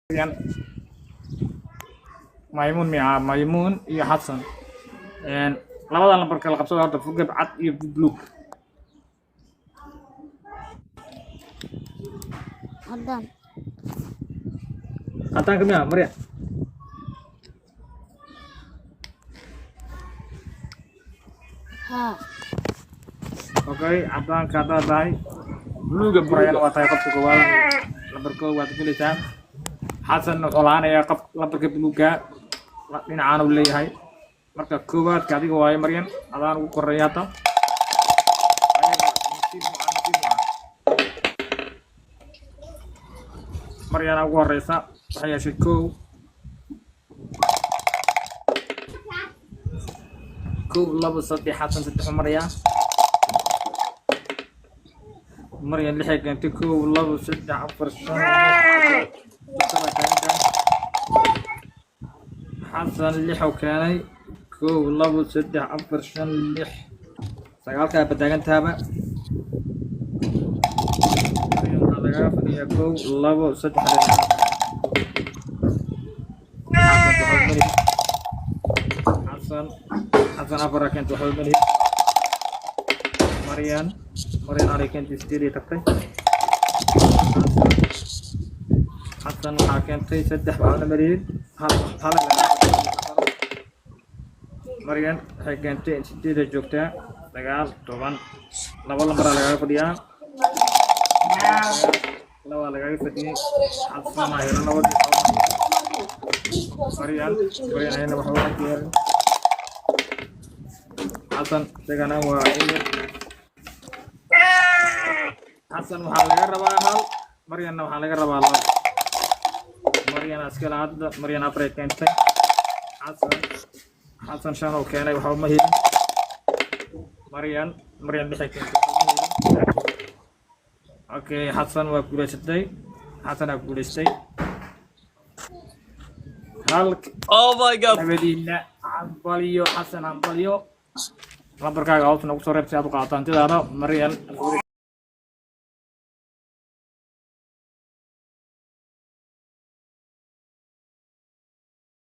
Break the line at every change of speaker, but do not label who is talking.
Yan Maymun iyo Xasan labada lambar kala qabsada horta fugab cad iyo blue
Hadan.
Hadan kamiya Maria
Ha.
okay Hadan kata tahay blue ga Brian waa tahay qabta koowaad lambar koowaad gulaysan Xasan wuxuu lahaanayaa qab lambarka blue ga dhinacaan uu leeyahay marka koowaad ka adiga waaye Marian adaan ugu koreeya hata Marian ugu horeysa waxay yeeshay kow labo saddex Xasan saddex Marian lixay keentay kow labo saddex afar shan Xasan lixow keenay kow labo saddex afar shan lix sagaalkaa badaagan taaba waxaa lagaga fadhiyaa kow labo saddex Xasan afar keentay waxba mali Marian aray keentay sideed ay tagtay Xasan waxaa keentay saddex waxna mariyay Marian waxay keentay sideed joogtaa sagaal toban laba lambar lagaga fadhiyaa laba lagaga fadhiyay Xasan ay laba Marian ayna waxa uu diyaar Xasan tagana waa Xasan waxaa laga rabaa hal Marianna waxaa laga rabaa laba Marian askala hadda Marian afar keentay Xasan shan oo keenay waxa ma helin Marian lix keentay okay Xasan waa guuleystay
Oh my god.
Nabadina Xasan lambarkaaga hoos nagu soo reebtay aad u qaadataan tidaada Marian